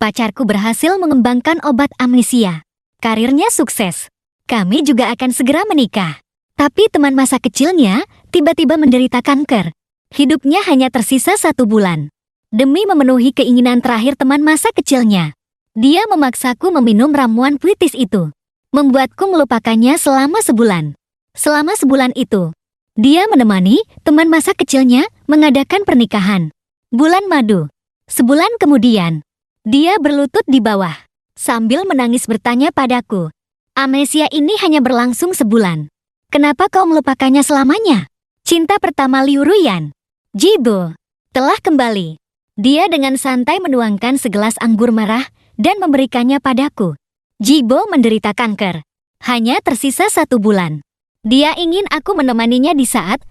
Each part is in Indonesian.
Pacarku berhasil mengembangkan obat amnesia. Karirnya sukses. Kami juga akan segera menikah. Tapi teman masa kecilnya tiba-tiba menderita kanker. Hidupnya hanya tersisa 1 bulan. Demi memenuhi keinginan terakhir teman masa kecilnya, dia memaksaku meminum ramuan puitis itu. Membuatku melupakannya selama sebulan. Selama sebulan itu, dia menemani teman masa kecilnya mengadakan pernikahan. Bulan madu. Sebulan kemudian, dia berlutut di bawah, sambil menangis bertanya padaku, "Amnesia ini hanya berlangsung sebulan. Kenapa kau melupakannya selamanya?" Cinta pertama Liu Ruyan, Jibo, telah kembali. Dia dengan santai menuangkan segelas anggur merah dan memberikannya padaku. Jibo menderita kanker. Hanya tersisa 1 bulan. Dia ingin aku menemaninya di saat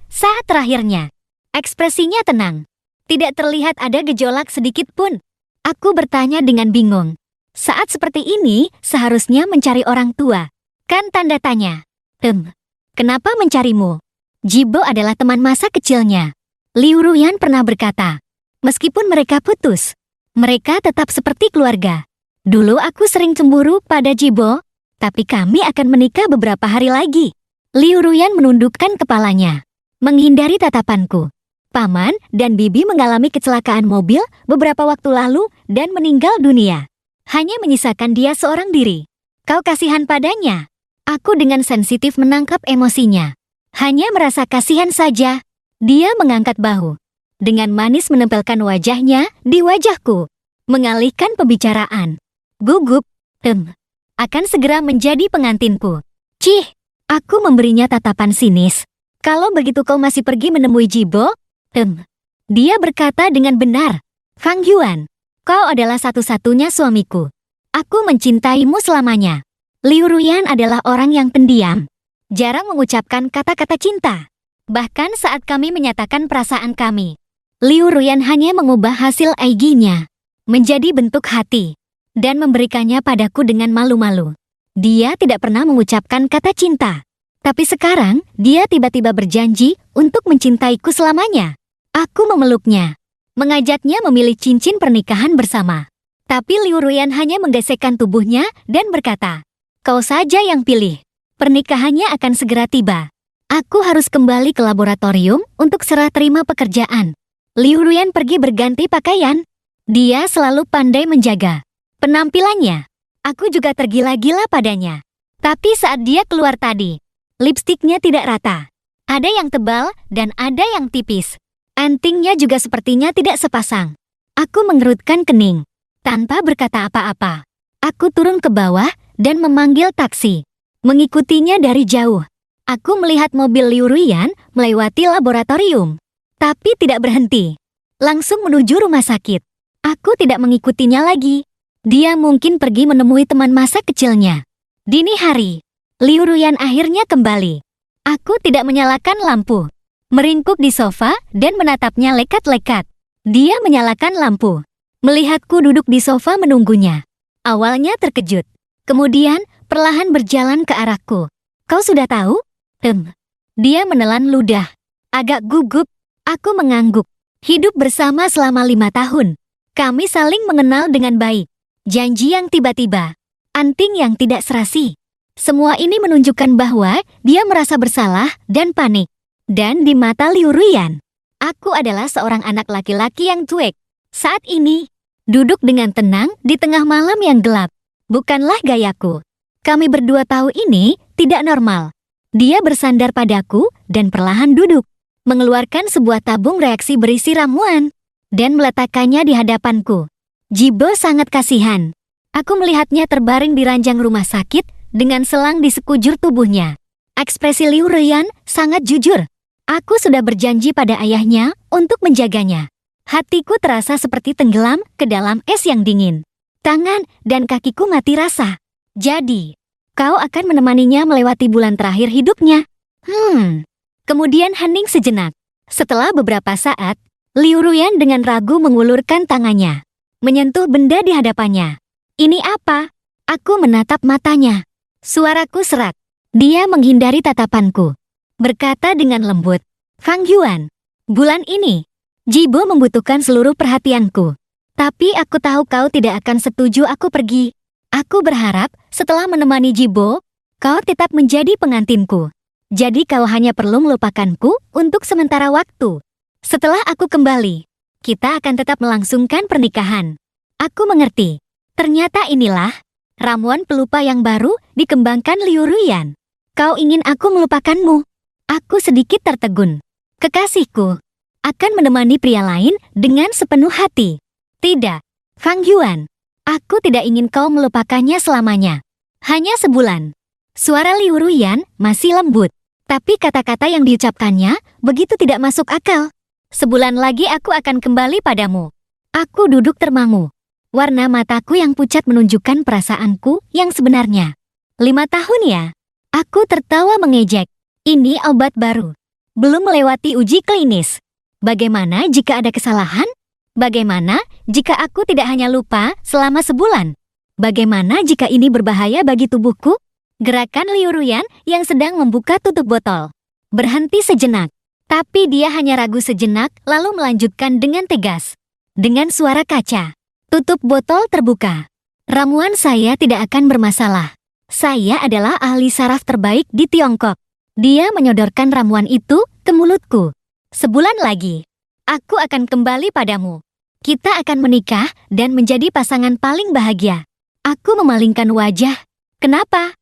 terakhirnya. Ekspresinya tenang. Tidak terlihat ada gejolak sedikit pun. Aku bertanya dengan bingung. Saat seperti ini seharusnya mencari orang tua. Kan tanda tanya. Kenapa mencarimu? Jibo adalah teman masa kecilnya. Liu Ruyan pernah berkata, meskipun mereka putus, mereka tetap seperti keluarga. Dulu aku sering cemburu pada Jibo, tapi kami akan menikah beberapa hari lagi. Liu Ruyan menundukkan kepalanya, menghindari tatapanku. Paman dan bibi mengalami kecelakaan mobil beberapa waktu lalu dan meninggal dunia. Hanya menyisakan dia seorang diri. Kau kasihan padanya? Aku dengan sensitif menangkap emosinya. Hanya merasa kasihan saja. Dia mengangkat bahu. Dengan manis menempelkan wajahnya di wajahku. Mengalihkan pembicaraan. Gugup, akan segera menjadi pengantinku. Cih, aku memberinya tatapan sinis. Kalau begitu kau masih pergi menemui Jibo? Dia berkata dengan benar. Fang Yuan, kau adalah satu-satunya suamiku. Aku mencintaimu selamanya. Liu Ruyan adalah orang yang pendiam. Jarang mengucapkan kata-kata cinta. Bahkan saat kami menyatakan perasaan kami, Liu Ruyan hanya mengubah hasil IG-nya menjadi bentuk hati dan memberikannya padaku dengan malu-malu. Dia tidak pernah mengucapkan kata cinta. Tapi sekarang, dia tiba-tiba berjanji untuk mencintaiku selamanya. Aku memeluknya, mengajaknya memilih cincin pernikahan bersama. Tapi Liu Ruyan hanya menggesekkan tubuhnya dan berkata, "Kau saja yang pilih. Pernikahannya akan segera tiba. Aku harus kembali ke laboratorium untuk serah terima pekerjaan." Liu Ruyan pergi berganti pakaian. Dia selalu pandai menjaga penampilannya. Aku juga tergila-gila padanya. Tapi saat dia keluar tadi, lipstiknya tidak rata. Ada yang tebal dan ada yang tipis. Antingnya juga sepertinya tidak sepasang. Aku mengerutkan kening. Tanpa berkata apa-apa, aku turun ke bawah dan memanggil taksi. Mengikutinya dari jauh. Aku melihat mobil Liu Ruyan melewati laboratorium. Tapi tidak berhenti. Langsung menuju rumah sakit. Aku tidak mengikutinya lagi. Dia mungkin pergi menemui teman masa kecilnya. Dini hari, Liu Ruyan akhirnya kembali. Aku tidak menyalakan lampu. Meringkuk di sofa dan menatapnya lekat-lekat. Dia menyalakan lampu. Melihatku duduk di sofa menunggunya. Awalnya terkejut. Kemudian perlahan berjalan ke arahku. Kau sudah tahu? Dia menelan ludah. Agak gugup. Aku mengangguk. Hidup bersama selama 5 tahun. Kami saling mengenal dengan baik. Janji yang tiba-tiba. Anting yang tidak serasi. Semua ini menunjukkan bahwa dia merasa bersalah dan panik. Dan di mata Liu Ruyan, aku adalah seorang anak laki-laki yang cuek. Saat ini, duduk dengan tenang di tengah malam yang gelap. Bukanlah gayaku. Kami berdua tahu ini tidak normal. Dia bersandar padaku dan perlahan duduk. Mengeluarkan sebuah tabung reaksi berisi ramuan. Dan meletakkannya di hadapanku. Jibo sangat kasihan. Aku melihatnya terbaring di ranjang rumah sakit dengan selang di sekujur tubuhnya. Ekspresi Liu Ruyan sangat jujur. Aku sudah berjanji pada ayahnya untuk menjaganya. Hatiku terasa seperti tenggelam ke dalam es yang dingin. Tangan dan kakiku mati rasa. Jadi, kau akan menemaninya melewati bulan terakhir hidupnya? Kemudian hening sejenak. Setelah beberapa saat, Liu Ruyan dengan ragu mengulurkan tangannya, menyentuh benda di hadapannya. Ini apa? Aku menatap matanya. Suaraku serak. Dia menghindari tatapanku. Berkata dengan lembut, Fang Yuan, bulan ini, Jibo membutuhkan seluruh perhatianku. Tapi aku tahu kau tidak akan setuju aku pergi. Aku berharap setelah menemani Jibo, kau tetap menjadi pengantinku. Jadi kau hanya perlu melupakanku untuk sementara waktu. Setelah aku kembali, kita akan tetap melangsungkan pernikahan. Aku mengerti. Ternyata inilah ramuan pelupa yang baru dikembangkan Liu Ruyan. Kau ingin aku melupakanmu? Aku sedikit tertegun. Kekasihku akan menemani pria lain dengan sepenuh hati. Tidak, Fang Yuan. Aku tidak ingin kau melupakannya selamanya. Hanya sebulan. Suara Liu Ruyan masih lembut. Tapi kata-kata yang diucapkannya begitu tidak masuk akal. Sebulan lagi aku akan kembali padamu. Aku duduk termangu. Warna mataku yang pucat menunjukkan perasaanku yang sebenarnya. 5 tahun ya? Aku tertawa mengejek. Ini obat baru. Belum melewati uji klinis. Bagaimana jika ada kesalahan? Bagaimana jika aku tidak hanya lupa selama sebulan? Bagaimana jika ini berbahaya bagi tubuhku? Gerakan Liu Ruyan yang sedang membuka tutup botol berhenti sejenak. Tapi dia hanya ragu sejenak lalu melanjutkan dengan tegas. Dengan suara kaca. Tutup botol terbuka. Ramuan saya tidak akan bermasalah. Saya adalah ahli saraf terbaik di Tiongkok. Dia menyodorkan ramuan itu ke mulutku. Sebulan lagi, aku akan kembali padamu. Kita akan menikah dan menjadi pasangan paling bahagia. Aku memalingkan wajah. Kenapa?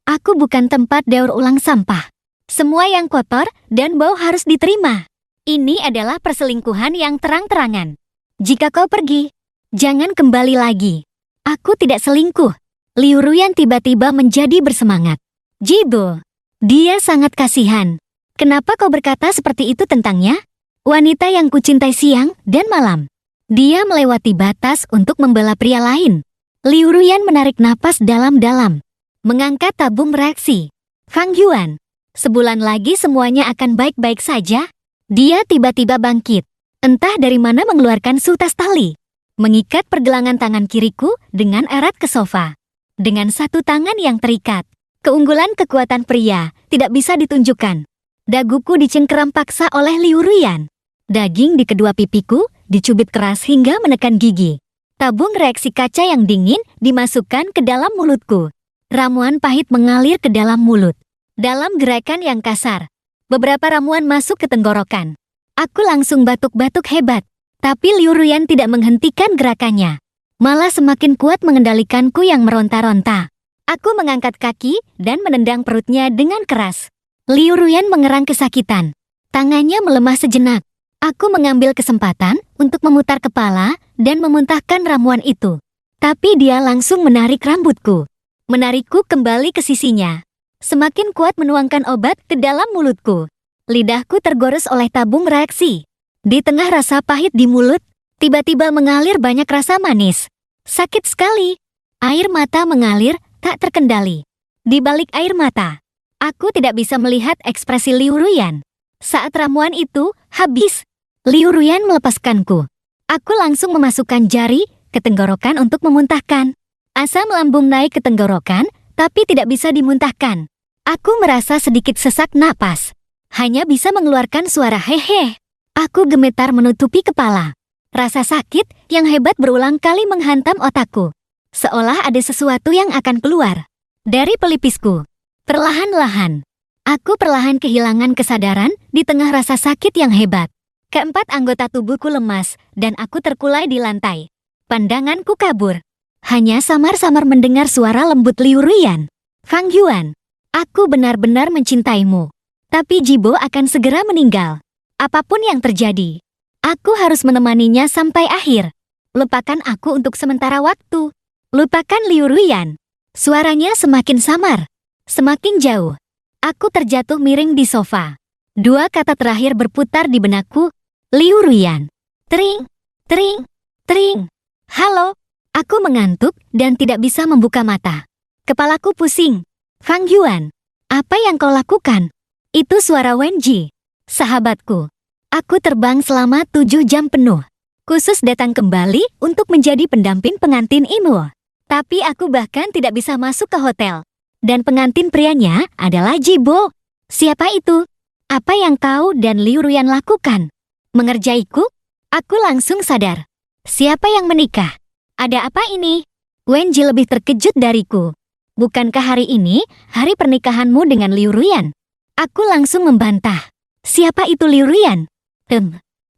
Aku bukan tempat daur ulang sampah. Semua yang kotor dan bau harus diterima. Ini adalah perselingkuhan yang terang-terangan. Jika kau pergi, jangan kembali lagi. Aku tidak selingkuh. Liu Ruyan tiba-tiba menjadi bersemangat. Jibo, dia sangat kasihan. Kenapa kau berkata seperti itu tentangnya? Wanita yang kucintai siang dan malam. Dia melewati batas untuk membela pria lain. Liu Ruyan menarik napas dalam-dalam. Mengangkat tabung reaksi. Fang Yuan, sebulan lagi semuanya akan baik-baik saja. Dia tiba-tiba bangkit. Entah dari mana mengeluarkan sutas tali. Mengikat pergelangan tangan kiriku dengan erat ke sofa. Dengan satu tangan yang terikat, keunggulan kekuatan pria tidak bisa ditunjukkan. Daguku dicengkeram paksa oleh Liu Ruyan. Daging di kedua pipiku dicubit keras hingga menekan gigi. Tabung reaksi kaca yang dingin dimasukkan ke dalam mulutku. Ramuan pahit mengalir ke dalam mulut. Dalam gerakan yang kasar, beberapa ramuan masuk ke tenggorokan. Aku langsung batuk-batuk hebat. Tapi Liu Ruyan tidak menghentikan gerakannya. Malah semakin kuat mengendalikanku yang meronta-ronta. Aku mengangkat kaki dan menendang perutnya dengan keras. Liu Ruyan mengerang kesakitan. Tangannya melemah sejenak. Aku mengambil kesempatan untuk memutar kepala dan memuntahkan ramuan itu. Tapi dia langsung menarik rambutku. Menarikku kembali ke sisinya. Semakin kuat menuangkan obat ke dalam mulutku. Lidahku tergores oleh tabung reaksi. Di tengah rasa pahit di mulut, tiba-tiba mengalir banyak rasa manis. Sakit sekali. Air mata mengalir tak terkendali. Di balik air mata, aku tidak bisa melihat ekspresi Liu Ruyan. Saat ramuan itu habis, Liu Ruyan melepaskanku. Aku langsung memasukkan jari ke tenggorokan untuk memuntahkan. Asam lambung naik ke tenggorokan, tapi tidak bisa dimuntahkan. Aku merasa sedikit sesak napas. Hanya bisa mengeluarkan suara hehe. Aku gemetar menutupi kepala. Rasa sakit yang hebat berulang kali menghantam otakku. Seolah ada sesuatu yang akan keluar dari pelipisku. Perlahan-lahan, aku perlahan kehilangan kesadaran di tengah rasa sakit yang hebat. Keempat anggota tubuhku lemas dan aku terkulai di lantai. Pandanganku kabur. Hanya samar-samar mendengar suara lembut Liu Ruyan. Fang Yuan, aku benar-benar mencintaimu. Tapi Jibo akan segera meninggal. Apapun yang terjadi, aku harus menemaninya sampai akhir. Lupakan aku untuk sementara waktu. Lupakan Liu Ruyan. Suaranya semakin samar, semakin jauh. Aku terjatuh miring di sofa. Dua kata terakhir berputar di benakku. Liu Ruyan. Tring, tring, tring. Halo. Aku mengantuk dan tidak bisa membuka mata. Kepalaku pusing. Fang Yuan, apa yang kau lakukan? Itu suara Wenji. Sahabatku, aku terbang selama 7 jam penuh. Khusus datang kembali untuk menjadi pendamping pengantin Imo. Tapi aku bahkan tidak bisa masuk ke hotel. Dan pengantin prianya adalah Jibo. Siapa itu? Apa yang kau dan Liu Ruyan lakukan? Mengerjaiku? Aku langsung sadar. Siapa yang menikah? Ada apa ini? Wenji lebih terkejut dariku. Bukankah hari ini hari pernikahanmu dengan Liu Ruyan? Aku langsung membantah. Siapa itu Liu Ruyan?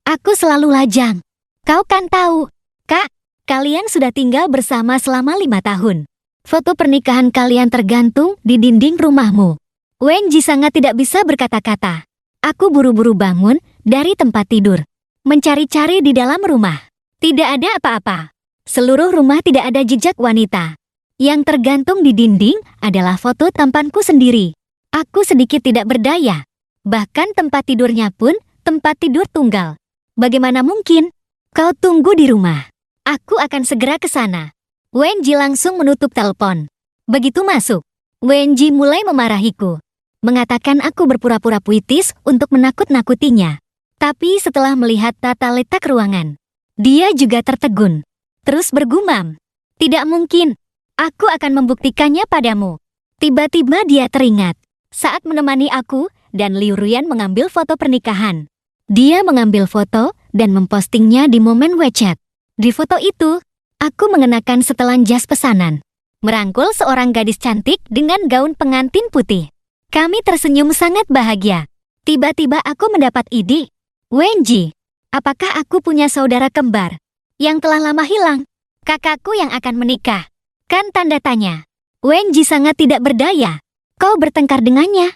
Aku selalu lajang. Kau kan tahu, Kak, kalian sudah tinggal bersama selama 5 tahun. Foto pernikahan kalian tergantung di dinding rumahmu. Wenji sangat tidak bisa berkata-kata. Aku buru-buru bangun dari tempat tidur. Mencari-cari di dalam rumah. Tidak ada apa-apa. Seluruh rumah tidak ada jejak wanita. Yang tergantung di dinding adalah foto tampanku sendiri. Aku sedikit tidak berdaya. Bahkan tempat tidurnya pun tempat tidur tunggal. Bagaimana mungkin? Kau tunggu di rumah. Aku akan segera ke sana. Wenji langsung menutup telepon. Begitu masuk, Wenji mulai memarahiku. Mengatakan aku berpura-pura puitis untuk menakut-nakutinya. Tapi setelah melihat tata letak ruangan, dia juga tertegun. Terus bergumam, "Tidak mungkin. Aku akan membuktikannya padamu." Tiba-tiba dia teringat saat menemani aku dan Liu Ruyan mengambil foto pernikahan. Dia mengambil foto dan mempostingnya di momen WeChat. Di foto itu, aku mengenakan setelan jas pesanan, merangkul seorang gadis cantik dengan gaun pengantin putih. Kami tersenyum sangat bahagia. Tiba-tiba aku mendapat ide. Wenji, apakah aku punya saudara kembar yang telah lama hilang? Kakakku yang akan menikah. Kan tanda tanya. Wenji sangat tidak berdaya. Kau bertengkar dengannya?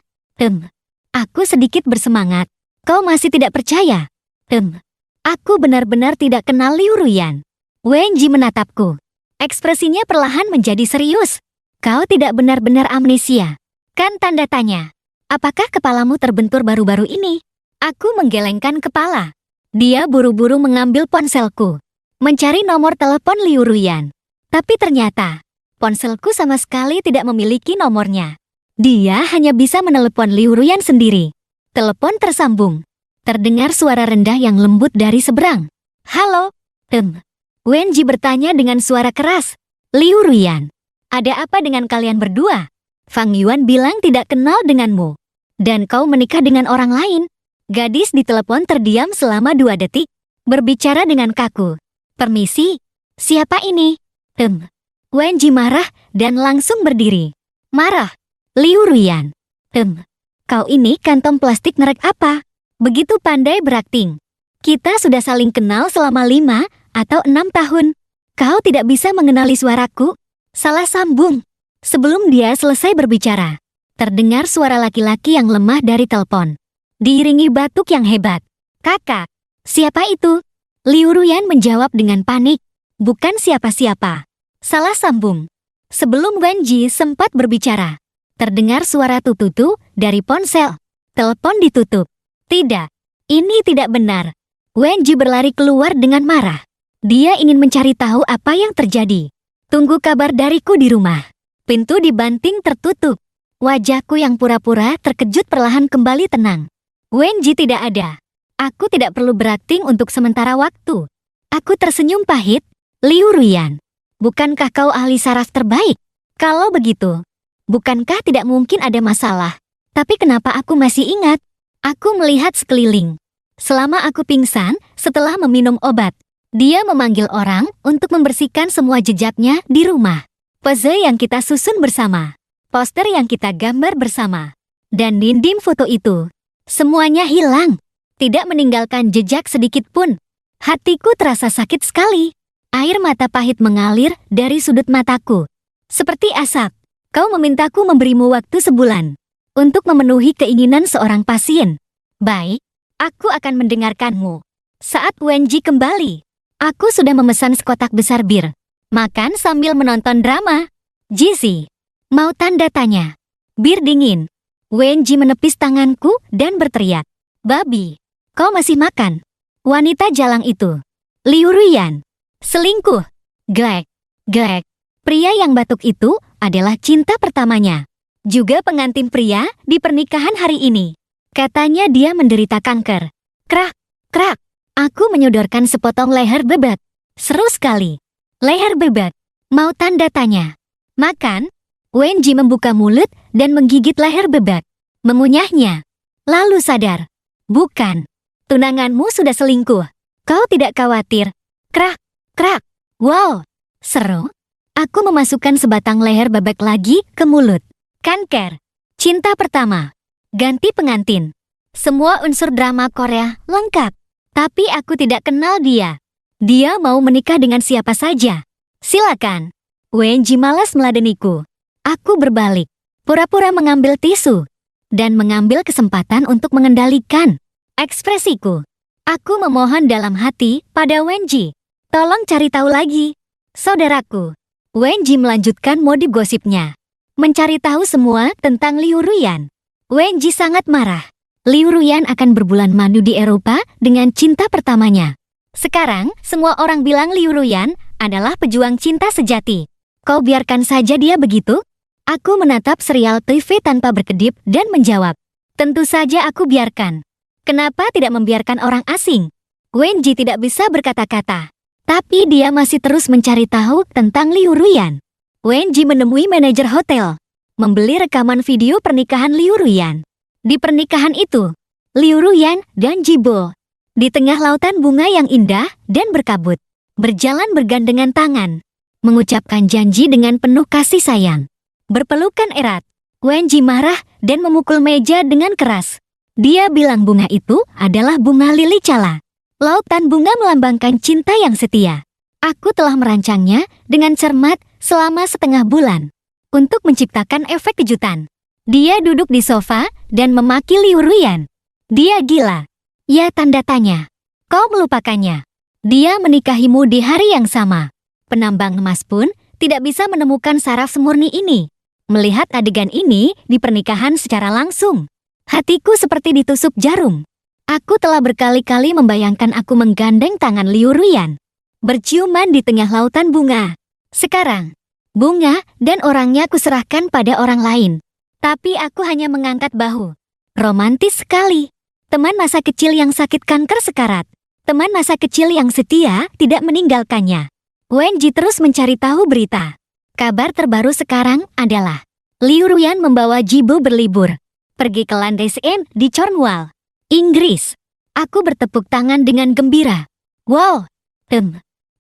Aku sedikit bersemangat. Kau masih tidak percaya? Aku benar-benar tidak kenal Liu Ruyan. Wenji menatapku. Ekspresinya perlahan menjadi serius. Kau tidak benar-benar amnesia. Kan tanda tanya. Apakah kepalamu terbentur baru-baru ini? Aku menggelengkan kepala. Dia buru-buru mengambil ponselku, mencari nomor telepon Liu Ruyan. Tapi ternyata, ponselku sama sekali tidak memiliki nomornya. Dia hanya bisa menelepon Liu Ruyan sendiri. Telepon tersambung. Terdengar suara rendah yang lembut dari seberang. "Halo?" Wenji bertanya dengan suara keras. "Liu Ruyan, ada apa dengan kalian berdua? Fang Yuan bilang tidak kenal denganmu. Dan kau menikah dengan orang lain." Gadis di telepon terdiam selama 2 detik. Berbicara dengan kaku. "Permisi, siapa ini?" Wenji marah dan langsung berdiri. "Marah? Liu Ruyan. Kau ini kantong plastik merek apa? Begitu pandai berakting. Kita sudah saling kenal selama 5 atau 6 tahun. Kau tidak bisa mengenali suaraku?" Salah sambung. Sebelum dia selesai berbicara, terdengar suara laki-laki yang lemah dari telepon, diiringi batuk yang hebat. "Kakak, siapa itu?" Liu Ruyan menjawab dengan panik. "Bukan siapa-siapa." Salah sambung. Sebelum Wenji sempat berbicara, terdengar suara tututu dari ponsel. Telepon ditutup. Tidak, ini tidak benar. Wenji berlari keluar dengan marah. Dia ingin mencari tahu apa yang terjadi. "Tunggu kabar dariku di rumah." Pintu dibanting tertutup. Wajahku yang pura-pura terkejut perlahan kembali tenang. Wenji tidak ada. Aku tidak perlu berakting untuk sementara waktu. Aku tersenyum pahit. "Liu Ruyan, bukankah kau ahli saraf terbaik? Kalau begitu, bukankah tidak mungkin ada masalah? Tapi kenapa aku masih ingat?" Aku melihat sekeliling. Selama aku pingsan setelah meminum obat, dia memanggil orang untuk membersihkan semua jejaknya di rumah. Pose yang kita susun bersama, poster yang kita gambar bersama, dan dinding foto itu, semuanya hilang. Tidak meninggalkan jejak sedikit pun. Hatiku terasa sakit sekali. Air mata pahit mengalir dari sudut mataku. Seperti asap. Kau memintaku memberimu waktu sebulan untuk memenuhi keinginan seorang pasien. Baik, aku akan mendengarkanmu. Saat Wenji kembali, aku sudah memesan sekotak besar bir. Makan sambil menonton drama. "Jizi, mau tanda tanya?" "Bir dingin." Wenji menepis tanganku dan berteriak. "Babi, kau masih makan?" Wanita jalang itu. Liu Ruyan. Selingkuh. Glek, glek. Pria yang batuk itu adalah cinta pertamanya. Juga pengantin pria di pernikahan hari ini. Katanya dia menderita kanker. Krak, krak. Aku menyodorkan sepotong leher bebek. Seru sekali. Leher bebek. Mau tanda tanya? Makan? Wenji membuka mulut dan menggigit leher bebek. Mengunyahnya. Lalu sadar. Bukan. Tunanganmu sudah selingkuh. Kau tidak khawatir. Krak. Krak. Wow, seru. Aku memasukkan sebatang leher bebek lagi ke mulut. Kanker. Cinta pertama. Ganti pengantin. Semua unsur drama Korea lengkap. Tapi aku tidak kenal dia. Dia mau menikah dengan siapa saja. Silakan. Wenji malas meladeniku. Aku berbalik. Pura-pura mengambil tisu. Dan mengambil kesempatan untuk mengendalikan ekspresiku. Aku memohon dalam hati pada Wenji. Tolong cari tahu lagi. Saudaraku. Wenji melanjutkan mode gosipnya. Mencari tahu semua tentang Liu Ruyan. Wenji sangat marah. Liu Ruyan akan berbulan madu di Eropa dengan cinta pertamanya. Sekarang, semua orang bilang Liu Ruyan adalah pejuang cinta sejati. Kau biarkan saja dia begitu? Aku menatap serial TV tanpa berkedip dan menjawab. Tentu saja aku biarkan. Kenapa tidak membiarkan orang asing? Wenji tidak bisa berkata-kata. Tapi dia masih terus mencari tahu tentang Liu Ruyan. Wenji menemui manajer hotel. Membeli rekaman video pernikahan Liu Ruyan. Di pernikahan itu, Liu Ruyan dan Jibo. Di tengah lautan bunga yang indah dan berkabut. Berjalan bergandengan tangan. Mengucapkan janji dengan penuh kasih sayang. Berpelukan erat. Wenji marah dan memukul meja dengan keras. Dia bilang bunga itu adalah bunga lili cala. Lautan bunga melambangkan cinta yang setia. Aku telah merancangnya dengan cermat selama setengah bulan. Untuk menciptakan efek kejutan. Dia duduk di sofa dan memaki Liu Ruyan. Dia gila. Ya, tanda tanya. Kau melupakannya. Dia menikahimu di hari yang sama. Penambang emas pun tidak bisa menemukan saraf semurni ini. Melihat adegan ini di pernikahan secara langsung. Hatiku seperti ditusuk jarum. Aku telah berkali-kali membayangkan aku menggandeng tangan Liu Ruyan. Berciuman di tengah lautan bunga. Sekarang, bunga dan orangnya kuserahkan pada orang lain. Tapi aku hanya mengangkat bahu. Romantis sekali. Teman masa kecil yang sakit kanker sekarat. Teman masa kecil yang setia tidak meninggalkannya. Wenji terus mencari tahu berita. Kabar terbaru sekarang adalah Liu Ruyan membawa Jibo berlibur. Pergi ke Landesend di Cornwall, Inggris. Aku bertepuk tangan dengan gembira. Wow,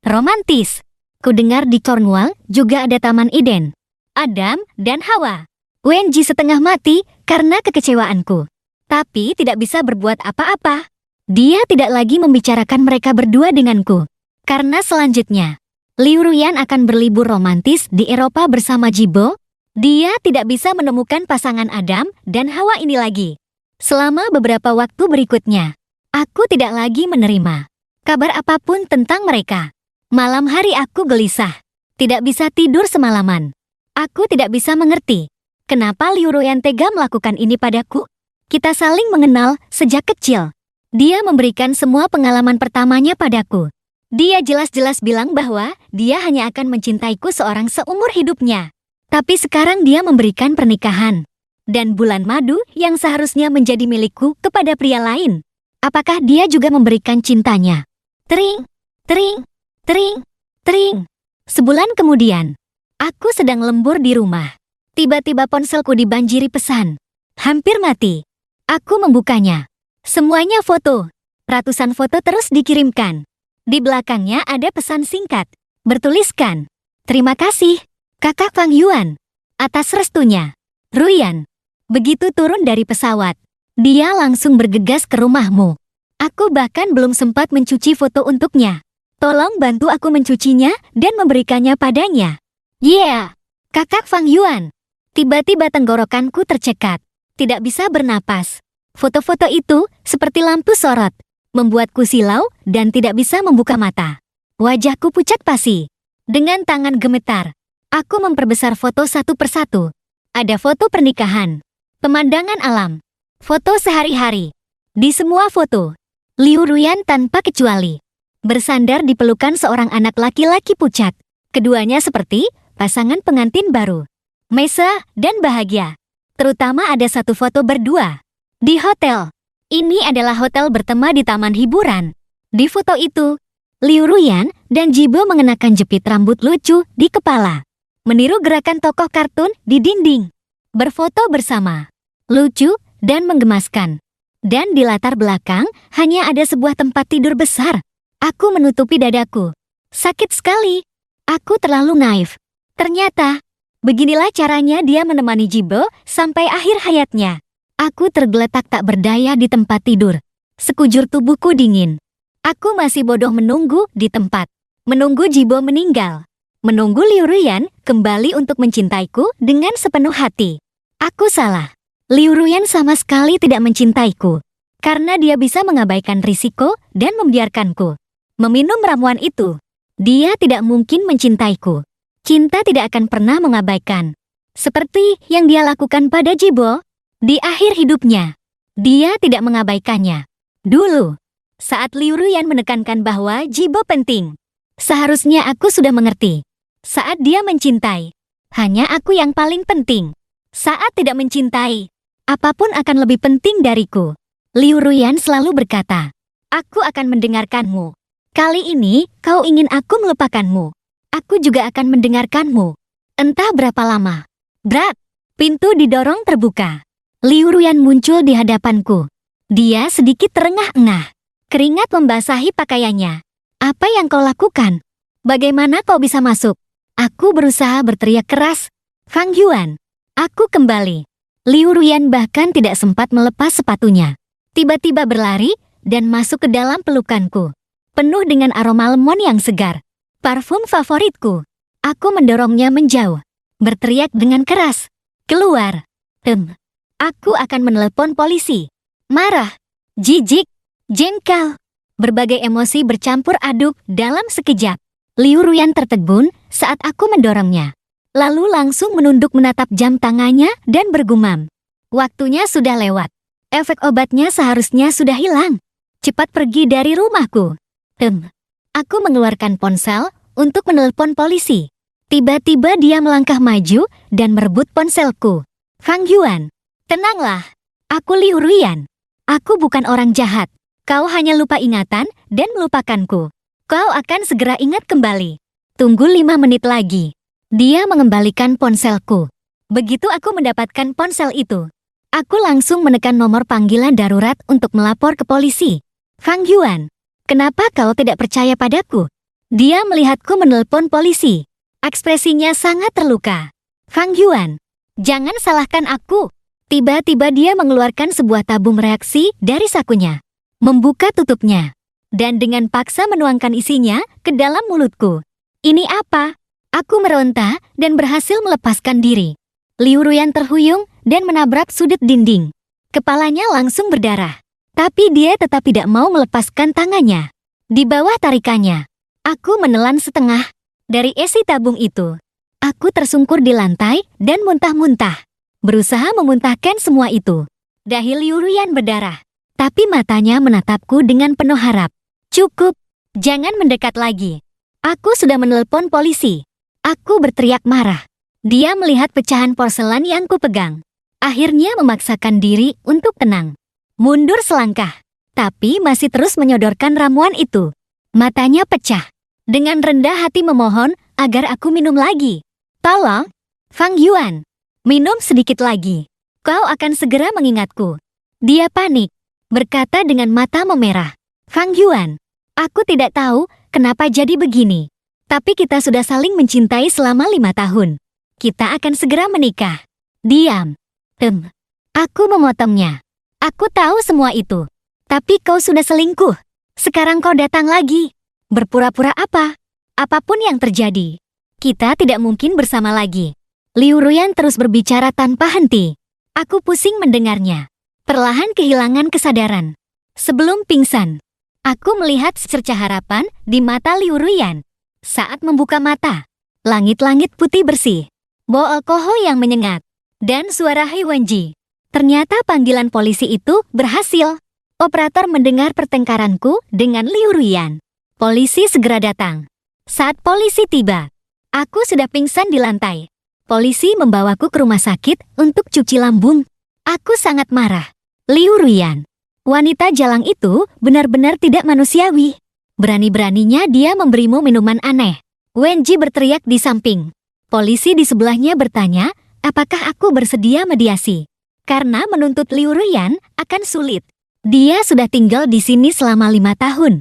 romantis. Ku dengar di Cornwall juga ada Taman Eden. Adam dan Hawa. Wenji setengah mati karena kekecewaanku. Tapi tidak bisa berbuat apa-apa. Dia tidak lagi membicarakan mereka berdua denganku. Karena selanjutnya, Liu Ruyan akan berlibur romantis di Eropa bersama Jibo. Dia tidak bisa menemukan pasangan Adam dan Hawa ini lagi. Selama beberapa waktu berikutnya, aku tidak lagi menerima kabar apapun tentang mereka. Malam hari aku gelisah. Tidak bisa tidur semalaman. Aku tidak bisa mengerti kenapa Liu Ruyan tega melakukan ini padaku. Kita saling mengenal sejak kecil. Dia memberikan semua pengalaman pertamanya padaku. Dia jelas-jelas bilang bahwa dia hanya akan mencintaiku seorang seumur hidupnya. Tapi sekarang dia memberikan pernikahan. Dan bulan madu yang seharusnya menjadi milikku kepada pria lain. Apakah dia juga memberikan cintanya? Tering, tering, tering, tering. Sebulan kemudian, aku sedang lembur di rumah. Tiba-tiba ponselku dibanjiri pesan. Hampir mati. Aku membukanya. Semuanya foto. Ratusan foto terus dikirimkan. Di belakangnya ada pesan singkat. Bertuliskan, terima kasih, Kakak Fang Yuan, atas restunya. Ruyan. Begitu turun dari pesawat, dia langsung bergegas ke rumahmu. Aku bahkan belum sempat mencuci foto untuknya. Tolong bantu aku mencucinya dan memberikannya padanya. Yeah, Kakak Fang Yuan. Tiba-tiba tenggorokanku tercekat. Tidak bisa bernapas. Foto-foto itu seperti lampu sorot. Membuatku silau dan tidak bisa membuka mata. Wajahku pucat pasi. Dengan tangan gemetar, aku memperbesar foto satu persatu. Ada foto pernikahan. Pemandangan alam. Foto sehari-hari. Di semua foto, Liu Ruyan tanpa kecuali bersandar di pelukan seorang anak laki-laki pucat. Keduanya seperti pasangan pengantin baru. Mesra dan bahagia. Terutama ada satu foto berdua. Di hotel. Ini adalah hotel bertema di taman hiburan. Di foto itu, Liu Ruyan dan Jibo mengenakan jepit rambut lucu di kepala. Meniru gerakan tokoh kartun di dinding. Berfoto bersama. Lucu dan menggemaskan. Dan di latar belakang hanya ada sebuah tempat tidur besar. Aku menutupi dadaku. Sakit sekali. Aku terlalu naif. Ternyata, beginilah caranya dia menemani Jibo sampai akhir hayatnya. Aku tergeletak tak berdaya di tempat tidur. Sekujur tubuhku dingin. Aku masih bodoh menunggu di tempat. Menunggu Jibo meninggal. Menunggu Liu Ruyan kembali untuk mencintaiku dengan sepenuh hati. Aku salah. Liu Ruyan sama sekali tidak mencintaiku. Karena dia bisa mengabaikan risiko dan membiarkanku meminum ramuan itu. Dia tidak mungkin mencintaiku. Cinta tidak akan pernah mengabaikan. Seperti yang dia lakukan pada Jibo. Di akhir hidupnya, dia tidak mengabaikannya. Dulu, saat Liu Ruyan menekankan bahwa Jibo penting, seharusnya aku sudah mengerti. Saat dia mencintai, hanya aku yang paling penting. Saat tidak mencintai, apapun akan lebih penting dariku. Liu Ruyan selalu berkata, aku akan mendengarkanmu. Kali ini, kau ingin aku melupakanmu. Aku juga akan mendengarkanmu. Entah berapa lama. Brak! Pintu didorong terbuka. Liu Ruyan muncul di hadapanku. Dia sedikit terengah-engah. Keringat membasahi pakaiannya. Apa yang kau lakukan? Bagaimana kau bisa masuk? Aku berusaha berteriak keras. Fang Yuan. Aku kembali. Liu Ruyan bahkan tidak sempat melepas sepatunya. Tiba-tiba berlari dan masuk ke dalam pelukanku. Penuh dengan aroma lemon yang segar. Parfum favoritku. Aku mendorongnya menjauh. Berteriak dengan keras. Keluar. Aku akan menelepon polisi. Marah. Jijik. Jengkel. Berbagai emosi bercampur aduk dalam sekejap. Liu Ruyan tertegun saat aku mendorongnya. Lalu langsung menunduk menatap jam tangannya dan bergumam. Waktunya sudah lewat. Efek obatnya seharusnya sudah hilang. Cepat pergi dari rumahku. Aku mengeluarkan ponsel untuk menelpon polisi. Tiba-tiba dia melangkah maju dan merebut ponselku. Fang Yuan, tenanglah. Aku Liu Ruyan. Aku bukan orang jahat. Kau hanya lupa ingatan dan melupakanku. Kau akan segera ingat kembali. Tunggu 5 menit lagi. Dia mengembalikan ponselku. Begitu aku mendapatkan ponsel itu, aku langsung menekan nomor panggilan darurat untuk melapor ke polisi. Fang Yuan, kenapa kau tidak percaya padaku? Dia melihatku menelpon polisi. Ekspresinya sangat terluka. Fang Yuan, jangan salahkan aku. Tiba-tiba dia mengeluarkan sebuah tabung reaksi dari sakunya. Membuka tutupnya. Dan dengan paksa menuangkan isinya ke dalam mulutku. Ini apa? Aku meronta dan berhasil melepaskan diri. Liu Ruyan terhuyung dan menabrak sudut dinding. Kepalanya langsung berdarah. Tapi dia tetap tidak mau melepaskan tangannya. Di bawah tarikannya, aku menelan setengah dari isi tabung itu. Aku tersungkur di lantai dan muntah-muntah. Berusaha memuntahkan semua itu. Dahi Liu Ruyan berdarah. Tapi matanya menatapku dengan penuh harap. Cukup, jangan mendekat lagi. Aku sudah menelpon polisi. Aku berteriak marah. Dia melihat pecahan porselen yang kupegang. Akhirnya memaksakan diri untuk tenang. Mundur selangkah, tapi masih terus menyodorkan ramuan itu. Matanya pecah. Dengan rendah hati memohon agar aku minum lagi. Tolong, Fang Yuan, minum sedikit lagi. Kau akan segera mengingatku. Dia panik, berkata dengan mata memerah. Fang Yuan, aku tidak tahu kenapa jadi begini. Tapi kita sudah saling mencintai selama 5 tahun. Kita akan segera menikah. Diam. Aku memotongnya. Aku tahu semua itu. Tapi kau sudah selingkuh. Sekarang kau datang lagi. Berpura-pura apa? Apapun yang terjadi, kita tidak mungkin bersama lagi. Liu Ruyan terus berbicara tanpa henti. Aku pusing mendengarnya. Perlahan kehilangan kesadaran. Sebelum pingsan, aku melihat secerca harapan di mata Liu Ruyan. Saat membuka mata, langit-langit putih bersih, bau alkohol yang menyengat, dan suara Hai Wenji. Ternyata panggilan polisi itu berhasil. Operator mendengar pertengkaranku dengan Liu Ruyan. Polisi segera datang. Saat polisi tiba, aku sudah pingsan di lantai. Polisi membawaku ke rumah sakit untuk cuci lambung. Aku sangat marah. Liu Ruyan, wanita jalang itu benar-benar tidak manusiawi. Berani-beraninya dia memberimu minuman aneh. Wenji berteriak di samping. Polisi di sebelahnya bertanya, apakah aku bersedia mediasi? Karena menuntut Liu Ruyan akan sulit. Dia sudah tinggal di sini selama 5 tahun.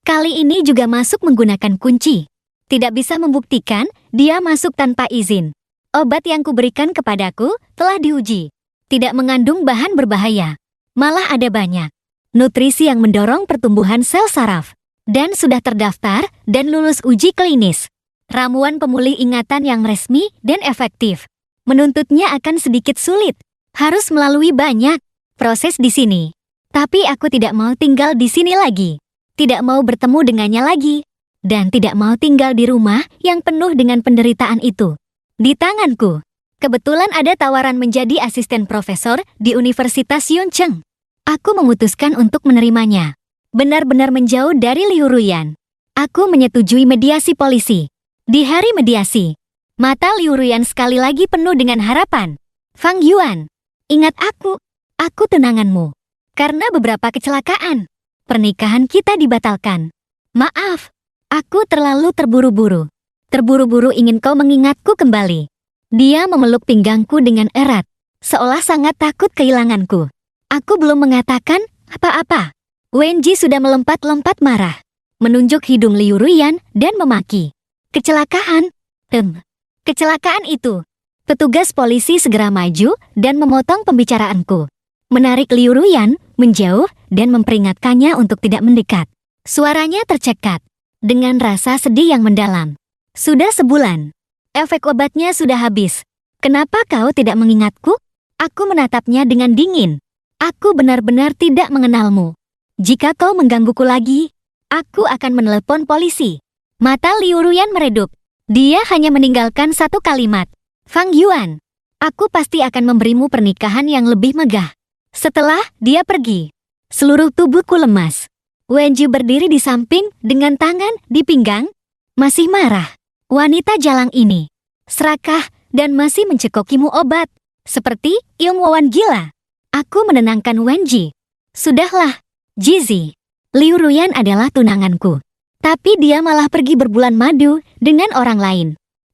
Kali ini juga masuk menggunakan kunci. Tidak bisa membuktikan dia masuk tanpa izin. Obat yang kuberikan kepadaku telah diuji. Tidak mengandung bahan berbahaya. Malah ada banyak nutrisi yang mendorong pertumbuhan sel saraf. Dan sudah terdaftar dan lulus uji klinis. Ramuan pemulih ingatan yang resmi dan efektif. Menuntutnya akan sedikit sulit. Harus melalui banyak proses di sini. Tapi aku tidak mau tinggal di sini lagi. Tidak mau bertemu dengannya lagi. Dan tidak mau tinggal di rumah yang penuh dengan penderitaan itu. Di tanganku, kebetulan ada tawaran menjadi asisten profesor di Universitas Yuncheng. Aku memutuskan untuk menerimanya. Benar-benar menjauh dari Liu Ruyan. Aku menyetujui mediasi polisi. Di hari mediasi, mata Liu Ruyan sekali lagi penuh dengan harapan. Fang Yuan, ingat aku tunanganmu. Karena beberapa kecelakaan, pernikahan kita dibatalkan. Maaf, aku terlalu terburu-buru. Terburu-buru ingin kau mengingatku kembali. Dia memeluk pinggangku dengan erat, seolah sangat takut kehilanganku. Aku belum mengatakan apa-apa. Wenji sudah melompat-lompat marah, menunjuk hidung Liu Ruyan dan memaki. Kecelakaan? Kecelakaan itu. Petugas polisi segera maju dan memotong pembicaraanku. Menarik Liu Ruyan menjauh dan memperingatkannya untuk tidak mendekat. Suaranya tercekat dengan rasa sedih yang mendalam. Sudah sebulan. Efek obatnya sudah habis. Kenapa kau tidak mengingatku? Aku menatapnya dengan dingin. Aku benar-benar tidak mengenalmu. Jika kau menggangguku lagi, aku akan menelepon polisi. Mata Liu Ruyan meredup. Dia hanya meninggalkan satu kalimat. Fang Yuan, aku pasti akan memberimu pernikahan yang lebih megah. Setelah dia pergi, seluruh tubuhku lemas. Wenji berdiri di samping dengan tangan di pinggang. Masih marah. Wanita jalang ini serakah dan masih mencekokimu obat. Seperti ilmuwan gila. Aku menenangkan Wenji. Sudahlah, Jizi. Liu Ruyan adalah tunanganku. Tapi dia malah pergi berbulan madu dengan orang lain.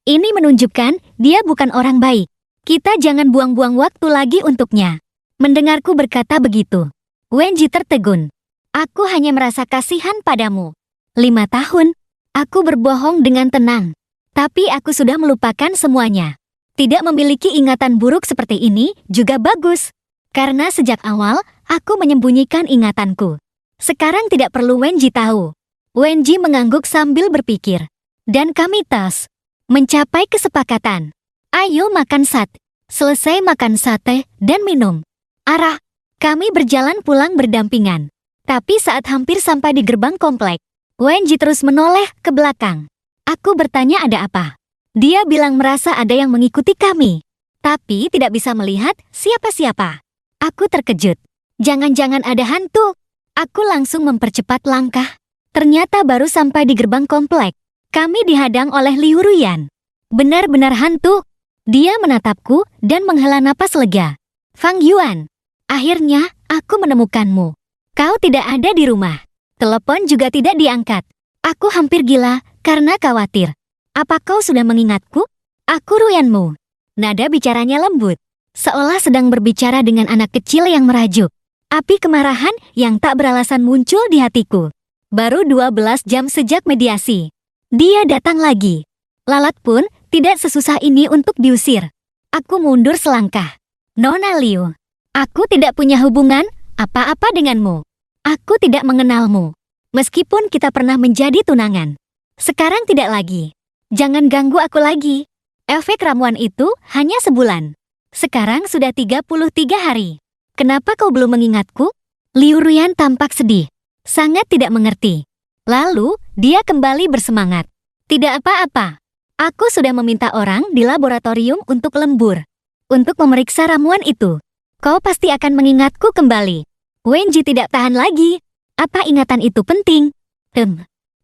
Ini menunjukkan dia bukan orang baik. Kita jangan buang-buang waktu lagi untuknya. Mendengarku berkata begitu, Wenji tertegun. Aku hanya merasa kasihan padamu. 5 tahun, aku berbohong dengan tenang. Tapi aku sudah melupakan semuanya. Tidak memiliki ingatan buruk seperti ini juga bagus. Karena sejak awal, aku menyembunyikan ingatanku. Sekarang tidak perlu Wenji tahu. Wenji mengangguk sambil berpikir. Dan kami tas mencapai kesepakatan. Ayo makan sate. Selesai makan sate dan minum. Arah, kami berjalan pulang berdampingan. Tapi saat hampir sampai di gerbang komplek, Wenji terus menoleh ke belakang. Aku bertanya ada apa. Dia bilang merasa ada yang mengikuti kami. Tapi tidak bisa melihat siapa-siapa. Aku terkejut. Jangan-jangan ada hantu. Aku langsung mempercepat langkah. Ternyata baru sampai di gerbang komplek. Kami dihadang oleh Liu Ruyan. Benar-benar hantu. Dia menatapku dan menghela napas lega. Fang Yuan, akhirnya aku menemukanmu. Kau tidak ada di rumah. Telepon juga tidak diangkat. Aku hampir gila karena khawatir. Apa kau sudah mengingatku? Aku Ruyanmu. Nada bicaranya lembut. Seolah sedang berbicara dengan anak kecil yang merajuk. Api kemarahan yang tak beralasan muncul di hatiku. Baru 12 jam sejak mediasi. Dia datang lagi. Lalat pun tidak sesusah ini untuk diusir. Aku mundur selangkah. Nona Liu, aku tidak punya hubungan apa-apa denganmu. Aku tidak mengenalmu. Meskipun kita pernah menjadi tunangan. Sekarang tidak lagi. Jangan ganggu aku lagi. Efek ramuan itu hanya sebulan. Sekarang sudah 33 hari. Kenapa kau belum mengingatku? Liu Ruyan tampak sedih. Sangat tidak mengerti. Lalu, dia kembali bersemangat. Tidak apa-apa. Aku sudah meminta orang di laboratorium untuk lembur. Untuk memeriksa ramuan itu. Kau pasti akan mengingatku kembali. Wenji tidak tahan lagi. Apa ingatan itu penting?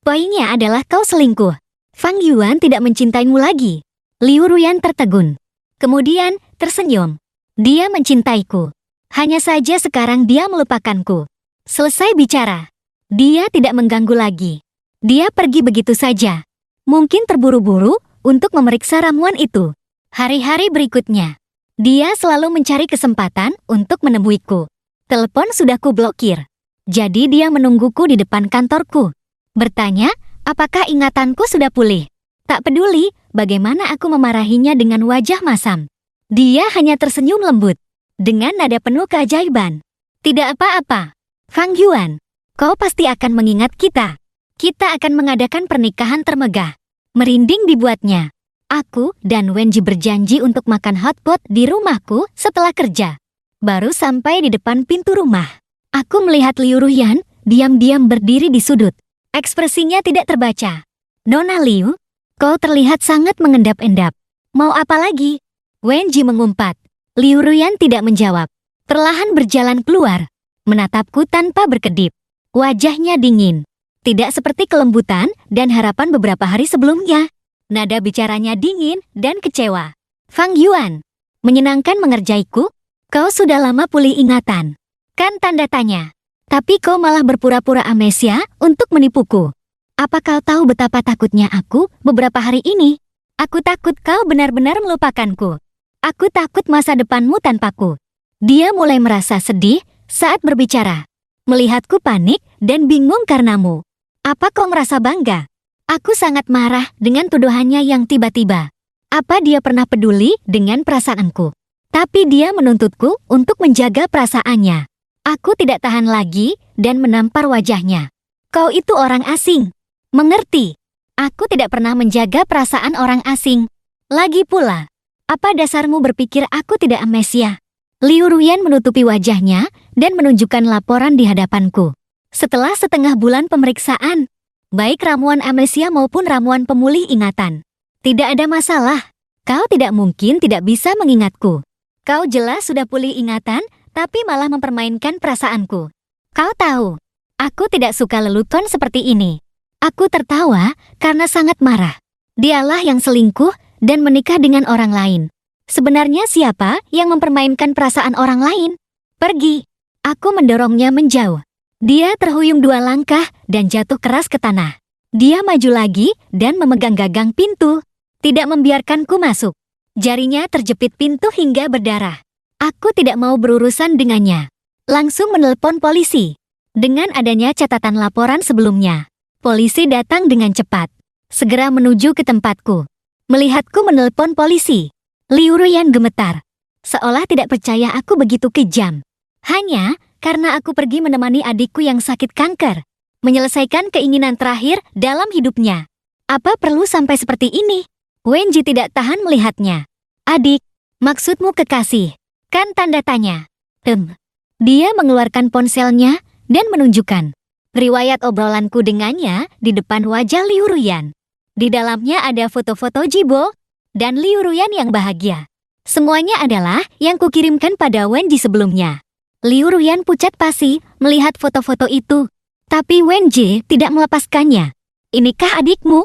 Poinnya adalah kau selingkuh. Fang Yuan tidak mencintaimu lagi. Liu Ruyan tertegun. Kemudian, tersenyum. Dia mencintaiku. Hanya saja sekarang dia melupakanku. Selesai bicara. Dia tidak mengganggu lagi. Dia pergi begitu saja. Mungkin terburu-buru untuk memeriksa ramuan itu. Hari-hari berikutnya, dia selalu mencari kesempatan untuk menemuiku. Telepon sudah kublokir. Jadi dia menungguku di depan kantorku. Bertanya, apakah ingatanku sudah pulih. Tak peduli bagaimana aku memarahinya dengan wajah masam. Dia hanya tersenyum lembut dengan nada penuh keajaiban. Tidak apa-apa, Fang Yuan. Kau pasti akan mengingat kita. Kita akan mengadakan pernikahan termegah. Merinding dibuatnya. Aku dan Wenji berjanji untuk makan hotpot di rumahku setelah kerja. Baru sampai di depan pintu rumah, aku melihat Liu Ruyan diam-diam berdiri di sudut. Ekspresinya tidak terbaca. Nona Liu, kau terlihat sangat mengendap-endap. Mau apa lagi? Wenji mengumpat. Liu Ruyan tidak menjawab. Perlahan berjalan keluar, menatapku tanpa berkedip. Wajahnya dingin. Tidak seperti kelembutan dan harapan beberapa hari sebelumnya. Nada bicaranya dingin dan kecewa. Fang Yuan, menyenangkan mengerjaiku? Kau sudah lama pulih ingatan. Kan tanda tanya. Tapi kau malah berpura-pura amnesia untuk menipuku. Apa kau tahu betapa takutnya aku beberapa hari ini? Aku takut kau benar-benar melupakanku. Aku takut masa depanmu tanpaku. Dia mulai merasa sedih saat berbicara. Melihatku panik dan bingung karenamu. Apa kau merasa bangga? Aku sangat marah dengan tuduhannya yang tiba-tiba. Apa dia pernah peduli dengan perasaanku? Tapi dia menuntutku untuk menjaga perasaannya. Aku tidak tahan lagi dan menampar wajahnya. Kau itu orang asing. Mengerti? Aku tidak pernah menjaga perasaan orang asing. Lagi pula, apa dasarmu berpikir aku tidak amnesia? Liu Ruyan menutupi wajahnya dan menunjukkan laporan di hadapanku. Setelah setengah bulan pemeriksaan, baik ramuan amnesia maupun ramuan pemulih ingatan, tidak ada masalah. Kau tidak mungkin tidak bisa mengingatku. Kau jelas sudah pulih ingatan, tapi malah mempermainkan perasaanku. Kau tahu, aku tidak suka lelucon seperti ini. Aku tertawa karena sangat marah. Dialah yang selingkuh dan menikah dengan orang lain. Sebenarnya siapa yang mempermainkan perasaan orang lain? Pergi. Aku mendorongnya menjauh. Dia terhuyung 2 langkah dan jatuh keras ke tanah. Dia maju lagi dan memegang gagang pintu, tidak membiarkanku masuk. Jarinya terjepit pintu hingga berdarah. Aku tidak mau berurusan dengannya. Langsung menelpon polisi. Dengan adanya catatan laporan sebelumnya, polisi datang dengan cepat. Segera menuju ke tempatku. Melihatku menelpon polisi, Liu Ruyan gemetar. Seolah tidak percaya aku begitu kejam. Hanya karena aku pergi menemani adikku yang sakit kanker. Menyelesaikan keinginan terakhir dalam hidupnya. Apa perlu sampai seperti ini? Wenji tidak tahan melihatnya. Adik, maksudmu kekasih? Kan tanda tanya. Dia mengeluarkan ponselnya dan menunjukkan riwayat obrolanku dengannya di depan wajah Liu Ruyan. Di dalamnya ada foto-foto Jibo dan Liu Ruyan yang bahagia. Semuanya adalah yang kukirimkan pada Wenji sebelumnya. Liu Ruyan pucat pasi melihat foto-foto itu. Tapi Wenji tidak melepaskannya. Inikah adikmu?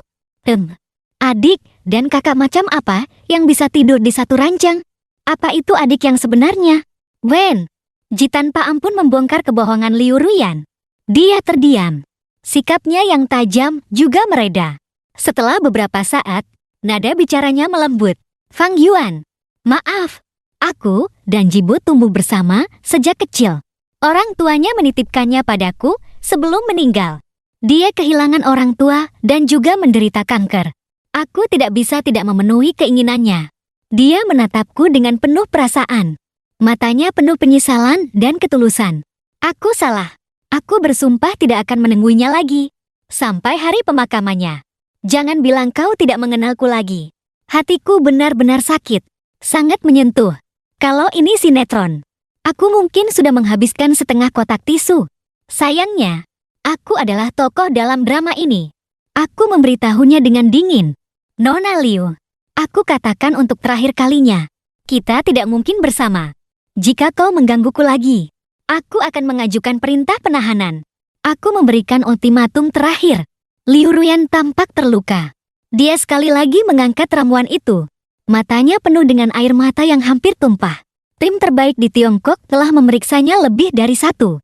Adik dan kakak macam apa yang bisa tidur di satu ranjang? Apa itu adik yang sebenarnya? Wen, Ji tanpa ampun membongkar kebohongan Liu Ruyan. Dia terdiam. Sikapnya yang tajam juga mereda. Setelah beberapa saat, nada bicaranya melembut. Fang Yuan, maaf. Aku dan Jibo tumbuh bersama sejak kecil. Orang tuanya menitipkannya padaku sebelum meninggal. Dia kehilangan orang tua dan juga menderita kanker. Aku tidak bisa tidak memenuhi keinginannya. Dia menatapku dengan penuh perasaan. Matanya penuh penyesalan dan ketulusan. Aku salah. Aku bersumpah tidak akan menemuinya lagi. Sampai hari pemakamannya. Jangan bilang kau tidak mengenalku lagi. Hatiku benar-benar sakit. Sangat menyentuh. Kalau ini sinetron, aku mungkin sudah menghabiskan setengah kotak tisu. Sayangnya, aku adalah tokoh dalam drama ini. Aku memberitahunya dengan dingin. Nona Liu, aku katakan untuk terakhir kalinya, kita tidak mungkin bersama. Jika kau menggangguku lagi, aku akan mengajukan perintah penahanan. Aku memberikan ultimatum terakhir. Liu Ruyan tampak terluka. Dia sekali lagi mengangkat ramuan itu. Matanya penuh dengan air mata yang hampir tumpah. Tim terbaik di Tiongkok telah memeriksanya lebih dari 1-0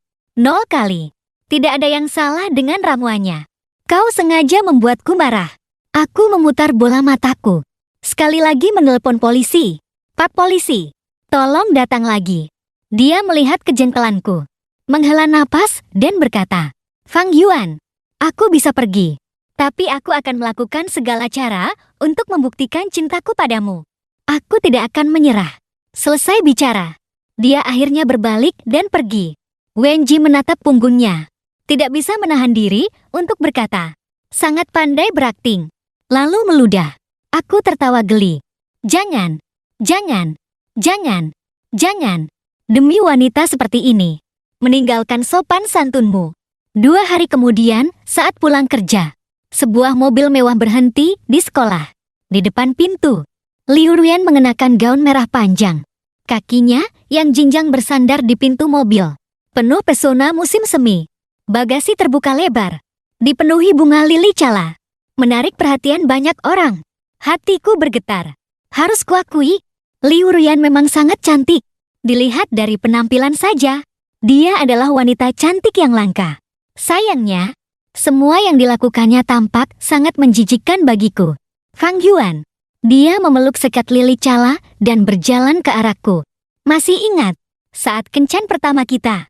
kali. Tidak ada yang salah dengan ramuannya. Kau sengaja membuatku marah. Aku memutar bola mataku. Sekali lagi menelpon polisi. Pak polisi, tolong datang lagi. Dia melihat kejengkelanku. Menghela napas dan berkata, Fang Yuan, aku bisa pergi. Tapi aku akan melakukan segala cara untuk membuktikan cintaku padamu. Aku tidak akan menyerah. Selesai bicara, dia akhirnya berbalik dan pergi. Wenji menatap punggungnya. Tidak bisa menahan diri untuk berkata. Sangat pandai berakting. Lalu meludah. Aku tertawa geli. Jangan, jangan, jangan, jangan. Demi wanita seperti ini. Meninggalkan sopan santunmu. 2 hari kemudian, saat pulang kerja. Sebuah mobil mewah berhenti di sekolah. Di depan pintu. Liu Ruyan mengenakan gaun merah panjang. Kakinya yang jinjang bersandar di pintu mobil. Penuh pesona musim semi. Bagasi terbuka lebar. Dipenuhi bunga lili cala. Menarik perhatian banyak orang. Hatiku bergetar. Harus kuakui, Liu Ruyan memang sangat cantik. Dilihat dari penampilan saja, dia adalah wanita cantik yang langka. Sayangnya, semua yang dilakukannya tampak sangat menjijikkan bagiku. Fang Yuan. Dia memeluk sekat lili cala dan berjalan ke arahku. Masih ingat, saat kencan pertama kita